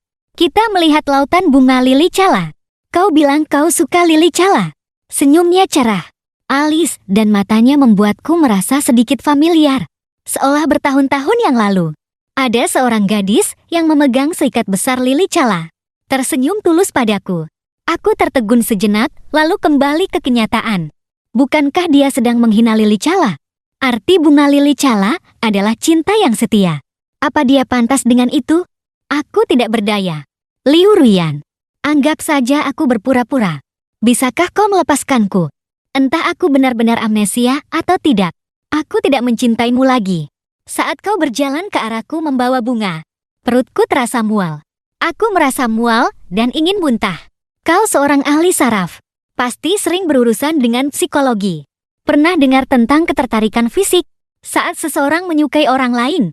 melihat lautan bunga lili cala. Kau bilang kau suka lili cala. Senyumnya cerah, alis dan matanya membuatku merasa sedikit familiar. Seolah bertahun-tahun yang lalu, ada seorang gadis yang memegang seikat besar lili cala. Tersenyum tulus padaku. Aku tertegun sejenak, lalu kembali ke kenyataan. Bukankah dia sedang menghina lili cala? Arti bunga lili cala adalah cinta yang setia. Apa dia pantas dengan itu? Aku tidak berdaya. Liu Ruyan, anggap saja aku berpura-pura. Bisakah kau melepaskanku? Entah aku benar-benar amnesia atau tidak. Aku tidak mencintaimu lagi. Saat kau berjalan ke arahku membawa bunga, perutku terasa mual. Aku merasa mual dan ingin muntah. Kau seorang ahli saraf. Pasti sering berurusan dengan psikologi. Pernah dengar tentang ketertarikan fisik? Saat seseorang menyukai orang lain,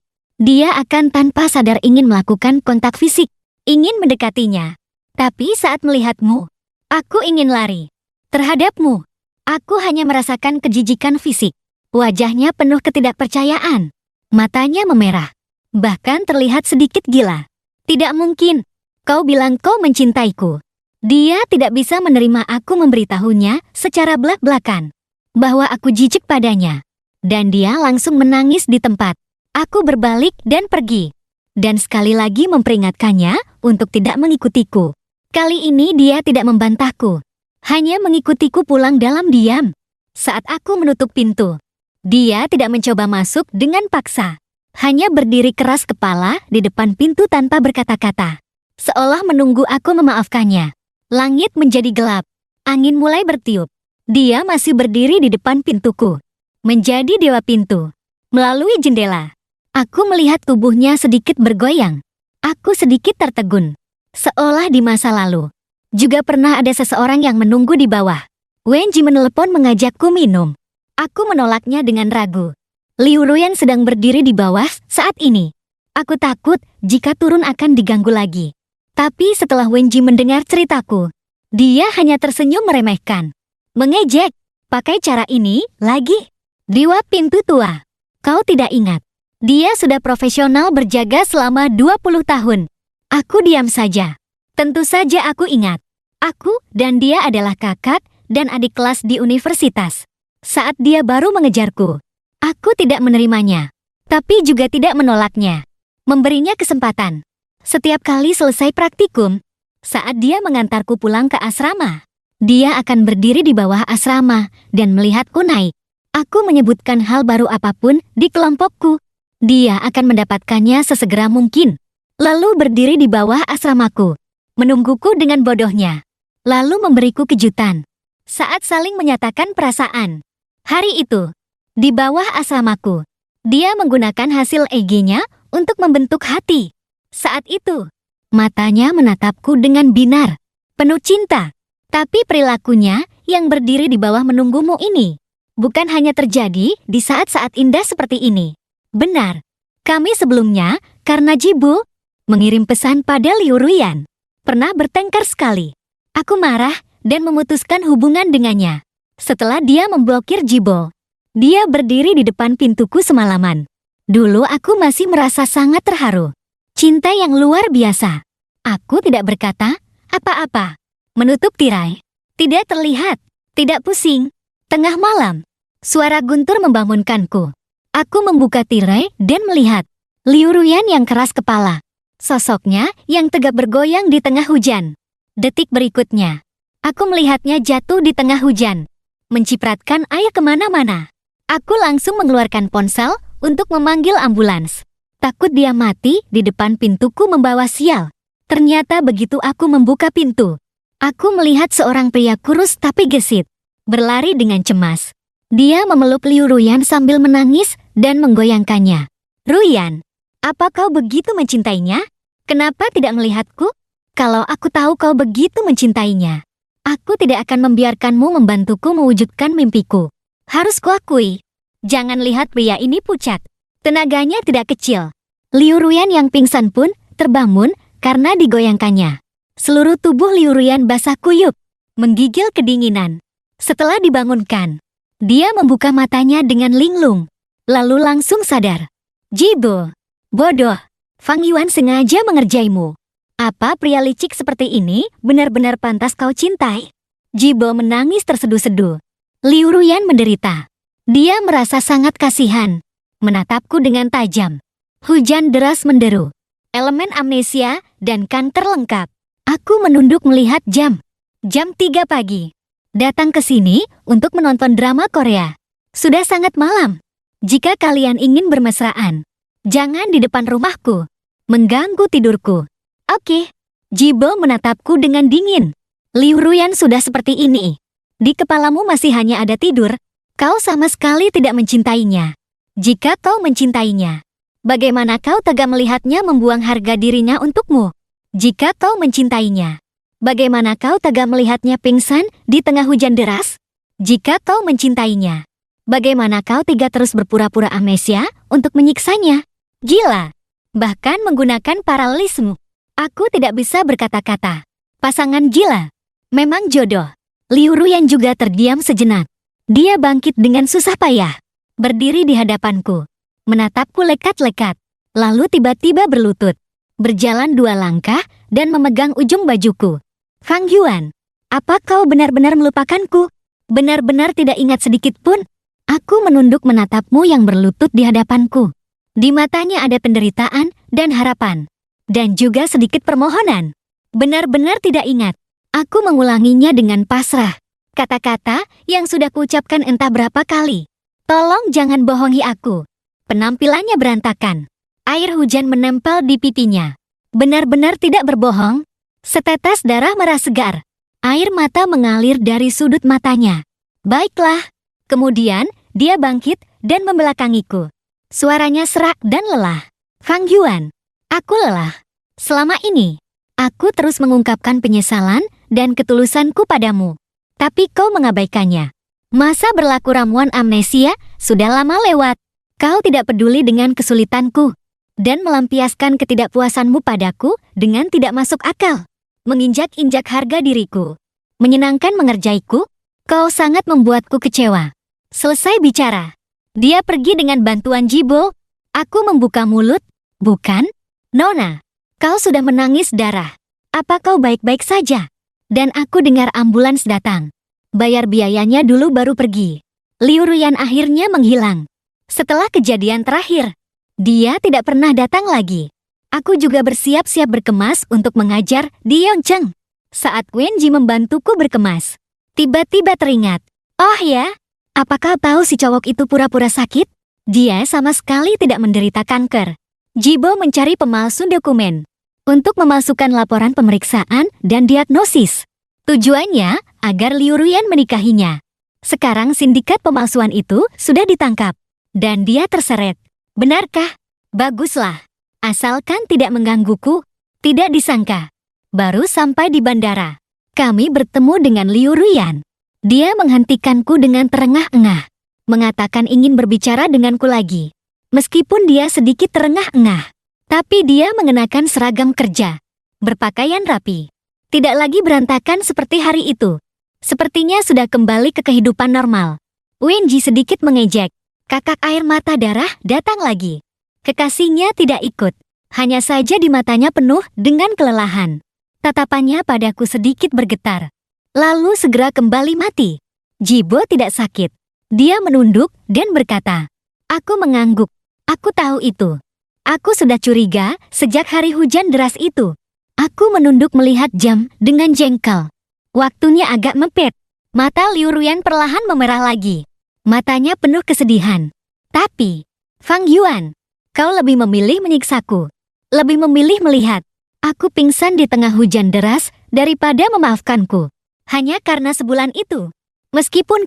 dia akan tanpa sadar ingin melakukan kontak fisik, ingin mendekatinya. Tapi saat melihatmu, aku ingin lari. Terhadapmu, aku hanya merasakan kejijikan fisik. Wajahnya penuh ketidakpercayaan. Matanya memerah. Bahkan terlihat sedikit gila. Tidak mungkin. Kau bilang kau mencintaiku. Dia tidak bisa menerima aku memberitahunya secara belak-belakan bahwa aku jijik padanya. Dan dia langsung menangis di tempat. Aku berbalik dan pergi. Dan sekali lagi memperingatkannya untuk tidak mengikutiku. Kali ini dia tidak membantahku. Hanya mengikutiku pulang dalam diam. Saat aku menutup pintu, dia tidak mencoba masuk dengan paksa. Hanya berdiri keras kepala di depan pintu tanpa berkata-kata. Seolah menunggu aku memaafkannya. Langit menjadi gelap. Angin mulai bertiup. Dia masih berdiri di depan pintuku. Menjadi dewa pintu. Melalui jendela, aku melihat tubuhnya sedikit bergoyang. Aku sedikit tertegun. Seolah di masa lalu juga pernah ada seseorang yang menunggu di bawah. Wenji menelepon mengajakku minum. Aku menolaknya dengan ragu. Liu Ruyan sedang berdiri di bawah saat ini. Aku takut jika turun akan diganggu lagi. Tapi setelah Wenji mendengar ceritaku, dia hanya tersenyum meremehkan. Mengejek, pakai cara ini lagi. Dewa pintu tua. Kau tidak ingat. Dia sudah profesional berjaga selama 20 tahun. Aku diam saja. Tentu saja aku ingat. Aku dan dia adalah kakak dan adik kelas di universitas. Saat dia baru mengejarku, aku tidak menerimanya. Tapi juga tidak menolaknya. Memberinya kesempatan. Setiap kali selesai praktikum, saat dia mengantarku pulang ke asrama, dia akan berdiri di bawah asrama dan melihatku naik. Aku menyebutkan hal baru apapun di kelompokku. Dia akan mendapatkannya sesegera mungkin. Lalu berdiri di bawah asramaku, menungguku dengan bodohnya. Lalu memberiku kejutan. Saat saling menyatakan perasaan. Hari itu, di bawah asramaku, dia menggunakan hasil EG-nya untuk membentuk hati. Saat itu, matanya menatapku dengan binar, penuh cinta. Tapi perilakunya yang berdiri di bawah menunggumu ini bukan hanya terjadi di saat-saat indah seperti ini. Benar, kami sebelumnya, karena Jibo mengirim pesan pada Liu Ruyan, pernah bertengkar sekali. Aku marah dan memutuskan hubungan dengannya. Setelah dia memblokir Jibo, dia berdiri di depan pintuku semalaman. Dulu aku masih merasa sangat terharu. Cinta yang luar biasa. Aku tidak berkata apa-apa. Menutup tirai. Tidak terlihat. Tidak pusing. Tengah malam, suara guntur membangunkanku. Aku membuka tirai dan melihat Liu Ruyan yang keras kepala. Sosoknya yang tegap bergoyang di tengah hujan. Detik berikutnya, aku melihatnya jatuh di tengah hujan, mencipratkan air kemana-mana. Aku langsung mengeluarkan ponsel untuk memanggil ambulans. Takut dia mati di depan pintuku membawa sial. Ternyata begitu aku membuka pintu, aku melihat seorang pria kurus tapi gesit, berlari dengan cemas. Dia memeluk Liu Ruyan sambil menangis dan menggoyangkannya. Ruyan, apa kau begitu mencintainya? Kenapa tidak melihatku? Kalau aku tahu kau begitu mencintainya, aku tidak akan membiarkanmu membantuku mewujudkan mimpiku. Harus kuakui, jangan lihat pria ini pucat. Tenaganya tidak kecil. Liu Ruyan yang pingsan pun terbangun karena digoyangkannya. Seluruh tubuh Liu Ruyan basah kuyup, menggigil kedinginan. Setelah dibangunkan, dia membuka matanya dengan linglung, lalu langsung sadar. Jibo, bodoh, Fang Yuan sengaja mengerjaimu. Apa pria licik seperti ini benar-benar pantas kau cintai? Jibo menangis terseduh-seduh. Liu Ruyan menderita. Dia merasa sangat kasihan, menatapku dengan tajam. Hujan deras menderu. Elemen amnesia dan kanker lengkap. Aku menunduk melihat jam. Jam 3 pagi. Datang ke sini untuk menonton drama Korea. Sudah sangat malam. Jika kalian ingin bermesraan, jangan di depan rumahku. Mengganggu tidurku. Oke. Jibo menatapku dengan dingin. Liu Ruyan sudah seperti ini. Di kepalamu masih hanya ada tidur. Kau sama sekali tidak mencintainya. Jika kau mencintainya, bagaimana kau tega melihatnya membuang harga dirinya untukmu? Jika kau mencintainya, bagaimana kau tega melihatnya pingsan di tengah hujan deras? Jika kau mencintainya, bagaimana kau tega terus berpura-pura amnesia untuk menyiksanya? Gila. Bahkan menggunakan paralelisme. Aku tidak bisa berkata-kata. Pasangan gila. Memang jodoh. Liu Ruyan juga terdiam sejenak. Dia bangkit dengan susah payah. Berdiri di hadapanku. Menatapku lekat-lekat. Lalu tiba-tiba berlutut. Berjalan 2 langkah dan memegang ujung bajuku. Fang Yuan, apa kau benar-benar melupakanku? Benar-benar tidak ingat sedikit pun? Aku menunduk menatapmu yang berlutut di hadapanku. Di matanya ada penderitaan dan harapan. Dan juga sedikit permohonan. Benar-benar tidak ingat. Aku mengulanginya dengan pasrah. Kata-kata yang sudah kuucapkan entah berapa kali. Tolong jangan bohongi aku. Penampilannya berantakan. Air hujan menempel di pipinya. Benar-benar tidak berbohong. Setetes darah merah segar. Air mata mengalir dari sudut matanya. Baiklah. Kemudian, dia bangkit dan membelakangiku. Suaranya serak dan lelah. Fang Yuan, aku lelah. Selama ini, aku terus mengungkapkan penyesalan dan ketulusanku padamu. Tapi kau mengabaikannya. Masa berlaku ramuan amnesia sudah lama lewat. Kau tidak peduli dengan kesulitanku. Dan melampiaskan ketidakpuasanmu padaku dengan tidak masuk akal. Menginjak-injak harga diriku. Menyenangkan mengerjaiku. Kau sangat membuatku kecewa. Selesai bicara. Dia pergi dengan bantuan Jibo. Aku membuka mulut. Bukan? Nona, kau sudah menangis darah. Apa kau baik-baik saja? Dan aku dengar ambulans datang. Bayar biayanya dulu baru pergi. Liu Ruyan akhirnya menghilang. Setelah kejadian terakhir, dia tidak pernah datang lagi. Aku juga bersiap-siap berkemas untuk mengajar di Yongcheng. Saat Wenji membantuku berkemas, tiba-tiba teringat. Oh ya, apakah tahu si cowok itu pura-pura sakit? Dia sama sekali tidak menderita kanker. Jibo mencari pemalsu dokumen untuk memasukkan laporan pemeriksaan dan diagnosis. Tujuannya agar Liu Ruyan menikahinya. Sekarang sindikat pemalsuan itu sudah ditangkap dan dia terseret. Benarkah? Baguslah. Asalkan tidak menggangguku. Tidak disangka. Baru sampai di bandara, kami bertemu dengan Liu Ruyan. Dia menghentikanku dengan terengah-engah, mengatakan ingin berbicara denganku lagi. Meskipun dia sedikit terengah-engah, tapi dia mengenakan seragam kerja, berpakaian rapi. Tidak lagi berantakan seperti hari itu. Sepertinya sudah kembali ke kehidupan normal. Wenji sedikit mengejek. Kakak air mata darah datang lagi. Kekasihnya tidak ikut. Hanya saja di matanya penuh dengan kelelahan. Tatapannya padaku sedikit bergetar. Lalu segera kembali mati. Jibo tidak sakit. Dia menunduk dan berkata, "Aku mengangguk. Aku tahu itu. Aku sudah curiga sejak hari hujan deras itu." Aku menunduk melihat jam dengan jengkel. Waktunya agak mepet. Mata Liu Ruyan perlahan memerah lagi. Matanya penuh kesedihan. "Tapi, Fang Yuan, kau lebih memilih menyiksaku. Lebih memilih melihat aku pingsan di tengah hujan deras daripada memaafkanku. Hanya karena sebulan itu. Meskipun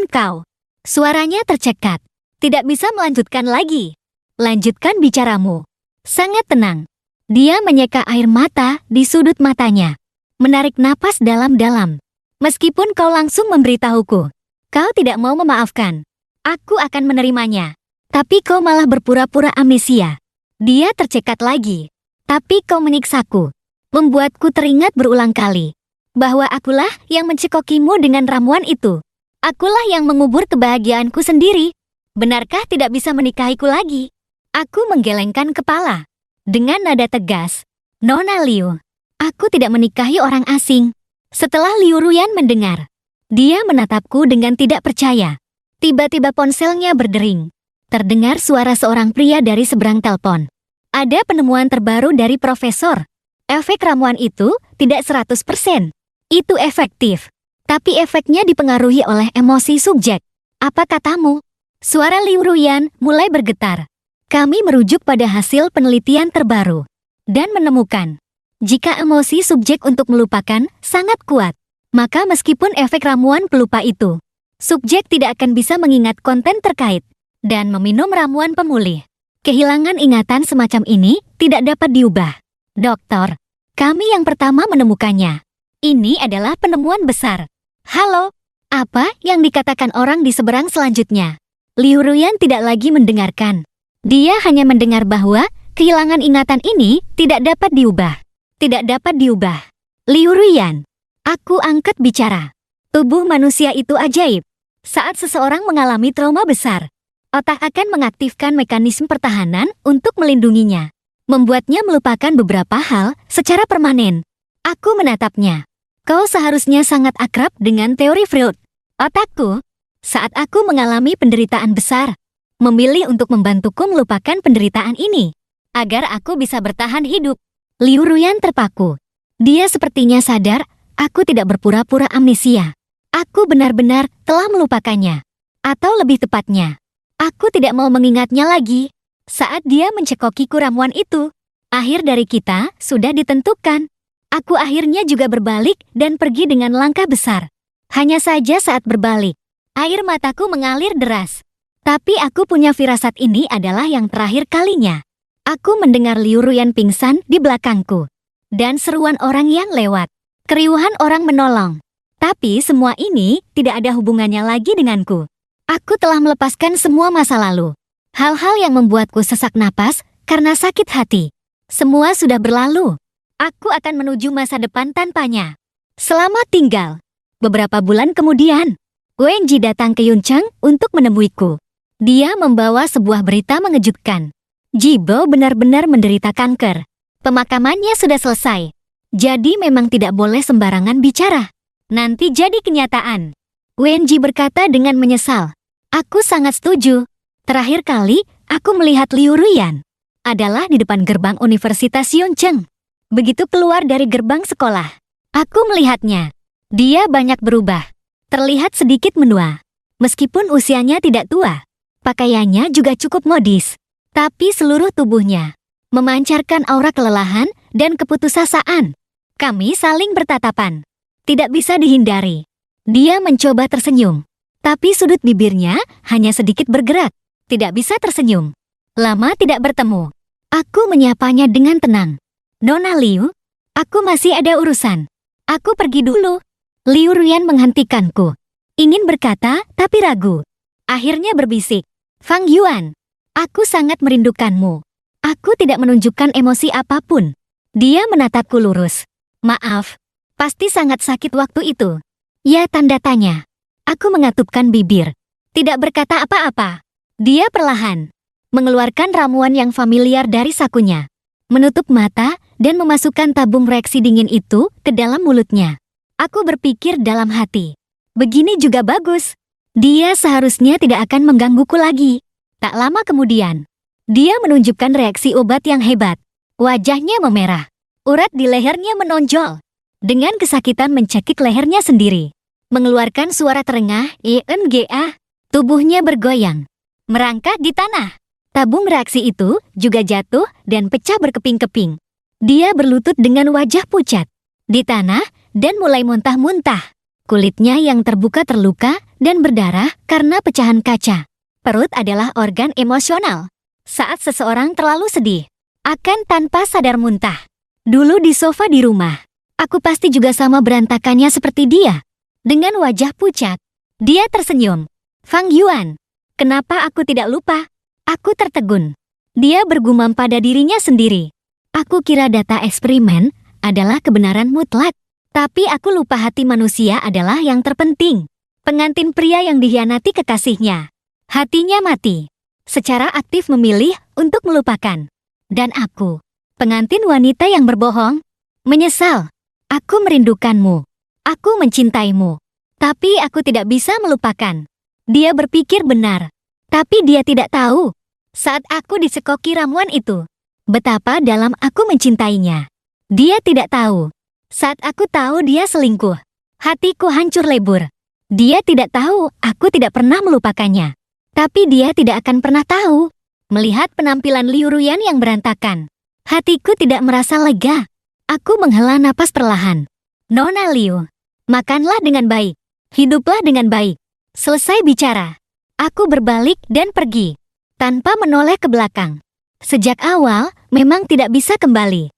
kau, suaranya tercekat, tidak bisa melanjutkan lagi. Lanjutkan bicaramu." Sangat tenang. Dia menyeka air mata di sudut matanya. Menarik napas dalam-dalam. "Meskipun kau langsung memberitahuku, kau tidak mau memaafkan, aku akan menerimanya. Tapi kau malah berpura-pura amnesia." Dia tercekat lagi. "Tapi kau menyiksaku, membuatku teringat berulang kali bahwa akulah yang mencekokimu dengan ramuan itu. Akulah yang mengubur kebahagiaanku sendiri. Benarkah tidak bisa menikahiku lagi?" Aku menggelengkan kepala. Dengan nada tegas, "Nona Liu, aku tidak menikahi orang asing." Setelah Liu Ruyan mendengar, dia menatapku dengan tidak percaya. Tiba-tiba ponselnya berdering. Terdengar suara seorang pria dari seberang telepon. "Ada penemuan terbaru dari Profesor. Efek ramuan itu tidak 100%. Itu efektif. Tapi efeknya dipengaruhi oleh emosi subjek. Apa katamu?" Suara Liu Ruyan mulai bergetar. "Kami merujuk pada hasil penelitian terbaru dan menemukan jika emosi subjek untuk melupakan sangat kuat, maka meskipun efek ramuan pelupa itu, subjek tidak akan bisa mengingat konten terkait dan meminum ramuan pemulih. Kehilangan ingatan semacam ini tidak dapat diubah. Dokter, kami yang pertama menemukannya. Ini adalah penemuan besar." "Halo, apa yang dikatakan orang di seberang selanjutnya?" Liu Ruyan tidak lagi mendengarkan. Dia hanya mendengar bahwa kehilangan ingatan ini tidak dapat diubah. Tidak dapat diubah. "Liu Ruyan, aku angkat bicara. Tubuh manusia itu ajaib. Saat seseorang mengalami trauma besar, otak akan mengaktifkan mekanisme pertahanan untuk melindunginya, membuatnya melupakan beberapa hal secara permanen." Aku menatapnya. "Kau seharusnya sangat akrab dengan teori Freud." Otakku, saat aku mengalami penderitaan besar, memilih untuk membantuku melupakan penderitaan ini, agar aku bisa bertahan hidup. Liu Ruyan terpaku. Dia sepertinya sadar, aku tidak berpura-pura amnesia. Aku benar-benar telah melupakannya. Atau lebih tepatnya, aku tidak mau mengingatnya lagi. Saat dia mencekokiku ramuan itu, akhir dari kita sudah ditentukan. Aku akhirnya juga berbalik dan pergi dengan langkah besar. Hanya saja saat berbalik, air mataku mengalir deras. Tapi aku punya firasat ini adalah yang terakhir kalinya. Aku mendengar Liu Ruyan pingsan di belakangku. Dan seruan orang yang lewat. Keriuhan orang menolong. Tapi semua ini tidak ada hubungannya lagi denganku. Aku telah melepaskan semua masa lalu. Hal-hal yang membuatku sesak napas karena sakit hati. Semua sudah berlalu. Aku akan menuju masa depan tanpanya. Selamat tinggal. Beberapa bulan kemudian, Wenji datang ke Yuncheng untuk menemuiku. Dia membawa sebuah berita mengejutkan. Jibo benar-benar menderita kanker. Pemakamannya sudah selesai. Jadi memang tidak boleh sembarangan bicara. Nanti jadi kenyataan. Wenji berkata dengan menyesal. Aku sangat setuju. Terakhir kali aku melihat Liu Ruyan adalah di depan gerbang Universitas Yuncheng. Begitu keluar dari gerbang sekolah, aku melihatnya. Dia banyak berubah. Terlihat sedikit menua. Meskipun usianya tidak tua, pakaiannya juga cukup modis. Tapi seluruh tubuhnya memancarkan aura kelelahan dan keputusasaan. Kami saling bertatapan. Tidak bisa dihindari. Dia mencoba tersenyum. Tapi sudut bibirnya hanya sedikit bergerak. Tidak bisa tersenyum. Lama tidak bertemu. Aku menyapanya dengan tenang. "Nona Liu, aku masih ada urusan. Aku pergi dulu." Liu Ruyan menghentikanku. Ingin berkata, tapi ragu. Akhirnya berbisik. "Fang Yuan, aku sangat merindukanmu." Aku tidak menunjukkan emosi apapun. Dia menatapku lurus. "Maaf, pasti sangat sakit waktu itu." "Ya," tanda tanya. Aku mengatupkan bibir. Tidak berkata apa-apa. Dia perlahan mengeluarkan ramuan yang familiar dari sakunya. Menutup mata dan memasukkan tabung reaksi dingin itu ke dalam mulutnya. Aku berpikir dalam hati. Begini juga bagus. Dia seharusnya tidak akan menggangguku lagi. Tak lama kemudian, dia menunjukkan reaksi obat yang hebat. Wajahnya memerah. Urat di lehernya menonjol. Dengan kesakitan mencekik lehernya sendiri. Mengeluarkan suara terengah, INGA. Tubuhnya bergoyang. Merangkak di tanah. Tabung reaksi itu juga jatuh dan pecah berkeping-keping. Dia berlutut dengan wajah pucat. Di tanah dan mulai muntah-muntah. Kulitnya yang terbuka terluka dan berdarah karena pecahan kaca. Perut adalah organ emosional. Saat seseorang terlalu sedih, akan tanpa sadar muntah. Dulu di sofa di rumah, aku pasti juga sama berantakannya seperti dia. Dengan wajah pucat, dia tersenyum. Fang Yuan, kenapa aku tidak lupa? Aku tertegun. Dia bergumam pada dirinya sendiri. Aku kira data eksperimen adalah kebenaran mutlak. Tapi aku lupa hati manusia adalah yang terpenting. Pengantin pria yang dikhianati kekasihnya. Hatinya mati. Secara aktif memilih untuk melupakan. Dan aku, pengantin wanita yang berbohong, menyesal. Aku merindukanmu. Aku mencintaimu. Tapi aku tidak bisa melupakan. Dia berpikir benar. Tapi dia tidak tahu. Saat aku dicekoki ramuan itu, betapa dalam aku mencintainya. Dia tidak tahu. Saat aku tahu dia selingkuh, hatiku hancur lebur. Dia tidak tahu aku tidak pernah melupakannya. Tapi dia tidak akan pernah tahu. Melihat penampilan Liu Ruyan yang berantakan, hatiku tidak merasa lega. Aku menghela napas perlahan. Nona Liu, makanlah dengan baik. Hiduplah dengan baik. Selesai bicara, aku berbalik dan pergi. Tanpa menoleh ke belakang. Sejak awal, memang tidak bisa kembali.